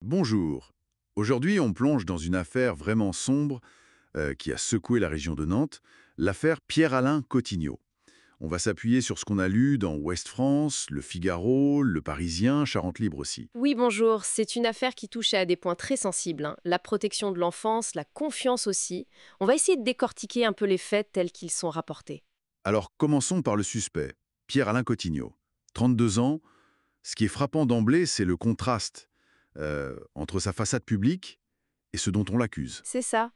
Bonjour. Aujourd'hui, on plonge dans une affaire vraiment sombre qui a secoué la région de Nantes, l'affaire Pierre-Alain Cotigno. On va s'appuyer sur ce qu'on a lu dans Ouest France, Le Figaro, Le Parisien, Charente Libre aussi. Oui, bonjour. C'est une affaire qui touche à des points très sensibles, hein. La protection de l'enfance, la confiance aussi. On va essayer de décortiquer un peu les faits tels qu'ils sont rapportés. Alors commençons par le suspect, Pierre-Alain Cotigno. 32 ans. Ce qui est frappant d'emblée, c'est le contraste entre sa façade publique et ce dont on l'accuse. C'est ça.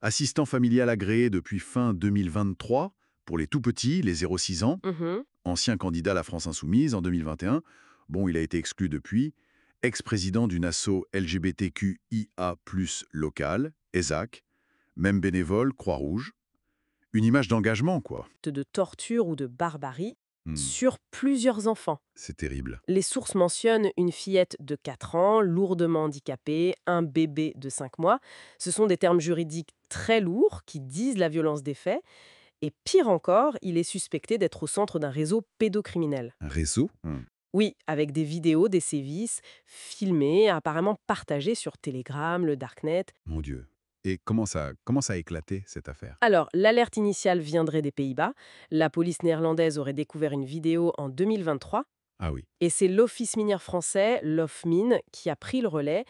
Assistant familial agréé depuis fin 2023 pour les tout-petits, les 0-6 ans, Mhm. ancien candidat à la France Insoumise en 2021. Bon, il a été exclu depuis. Ex-président d'une asso LGBTQIA+, locale, ESAC, même bénévole, Croix-Rouge. Une image d'engagement, quoi. De torture ou de barbarie Hmm, sur plusieurs enfants. c'est terrible. Les sources mentionnent une fillette de 4 ans, lourdement handicapée, un bébé de 5 mois. Ce sont des termes juridiques très lourds qui disent la violence des faits. Et pire encore, il est suspecté d'être au centre d'un réseau pédocriminel. Un réseau. Oui, avec des vidéos des sévices filmées, apparemment partagées sur Telegram, le Darknet. Mon Dieu. Et comment ça a éclaté, cette affaire? Alors, l'alerte initiale viendrait des Pays-Bas. La police néerlandaise aurait découvert une vidéo en 2023. Ah oui, Et c'est l'Office minière français, l'OFMIN, qui a pris le relais.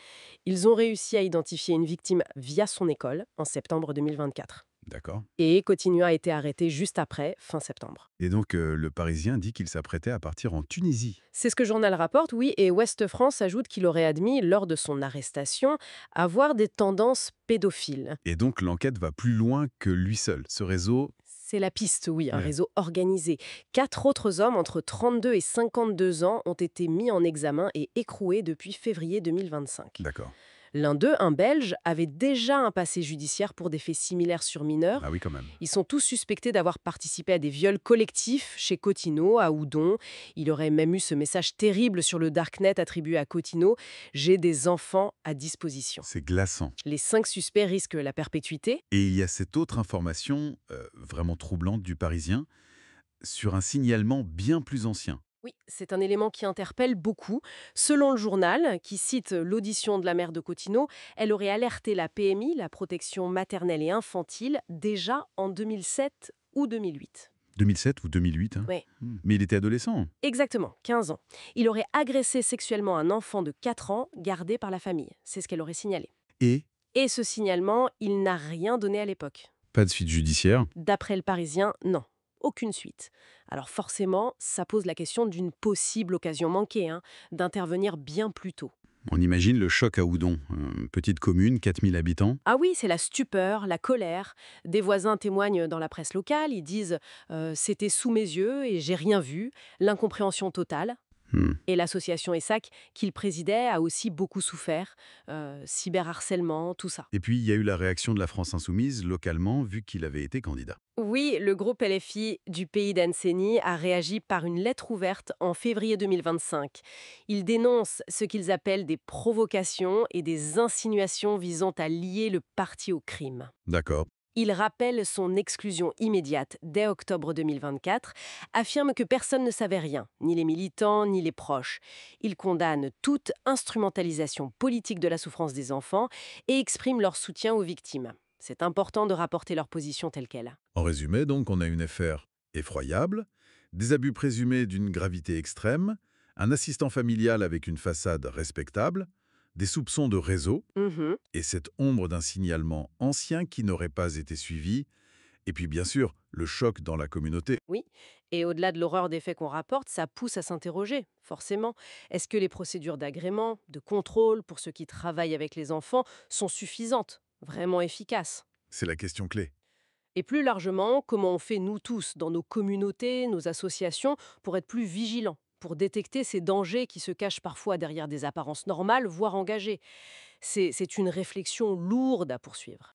Ils ont réussi à identifier une victime via son école en septembre 2024. d'accord. Et Coutinho a été arrêté juste après, fin septembre. Et donc, le Parisien dit qu'il s'apprêtait à partir en Tunisie. C'est ce que le journal rapporte, oui, et Ouest France ajoute qu'il aurait admis, lors de son arrestation, avoir des tendances pédophiles. Et donc, l'enquête va plus loin que lui seul. Ce réseau. C'est la piste, oui, un Ouais, réseau organisé. 4 autres hommes entre 32 et 52 ans ont été mis en examen et écroués depuis février 2025. d'accord. L'un d'eux, un Belge, avait déjà un passé judiciaire pour des faits similaires sur mineurs. Ah oui, quand même. Ils sont tous suspectés d'avoir participé à des viols collectifs chez Cotino, à Oudon. Il aurait même eu ce message terrible sur le Darknet attribué à Cotino: J'ai des enfants à disposition. C'est glaçant. Les 5 suspects risquent la perpétuité. Et il y a cette autre information vraiment troublante du Parisien sur un signalement bien plus ancien. Oui, c'est un élément qui interpelle beaucoup. Selon le journal, qui cite l'audition de la mère de Cotino, elle aurait alerté la PMI, la protection maternelle et infantile, déjà en 2007 ou 2008. 2007 ou 2008, hein. Oui, Mais il était adolescent. exactement, 15 ans. Il aurait agressé sexuellement un enfant de 4 ans gardé par la famille. C'est ce qu'elle aurait signalé. Et Et ce signalement, il n'a rien donné à l'époque. pas de suite judiciaire. D'après le Parisien, non. Aucune suite. Alors forcément, ça pose la question d'une possible occasion manquée, hein, d'intervenir bien plus tôt. On imagine le choc à Oudon. Petite commune, 4000 habitants. Ah oui, c'est la stupeur, la colère. Des voisins témoignent dans la presse locale, ils disent C'était sous mes yeux et j'ai rien vu », l'incompréhension totale. Hmm. Et l'association ESSAC qu'il présidait a aussi beaucoup souffert, cyberharcèlement, tout ça. Et puis, il y a eu la réaction de la France Insoumise localement, vu qu'il avait été candidat. Oui, le groupe LFI du pays d'Ancenis a réagi par une lettre ouverte en février 2025. Ils dénoncent ce qu'ils appellent des provocations et des insinuations visant à lier le parti au crime. D'accord. Il rappelle son exclusion immédiate dès octobre 2024, affirme que personne ne savait rien, ni les militants, ni les proches. Il condamne toute instrumentalisation politique de la souffrance des enfants et exprime leur soutien aux victimes. C'est important de rapporter leur position telle qu'elle. En résumé, donc, on a une affaire effroyable, des abus présumés d'une gravité extrême, un assistant familial avec une façade respectable, des soupçons de réseau, Mhm. et cette ombre d'un signalement ancien qui n'aurait pas été suivi, et puis bien sûr, le choc dans la communauté. Oui, et au-delà de l'horreur des faits qu'on rapporte, ça pousse à s'interroger, forcément. Est-ce que les procédures d'agrément, de contrôle pour ceux qui travaillent avec les enfants sont suffisantes, vraiment efficaces? C'est la question clé. Et plus largement, comment on fait nous tous, dans nos communautés, nos associations, pour être plus vigilants, pour détecter ces dangers qui se cachent parfois derrière des apparences normales, voire engagées. C'est une réflexion lourde à poursuivre.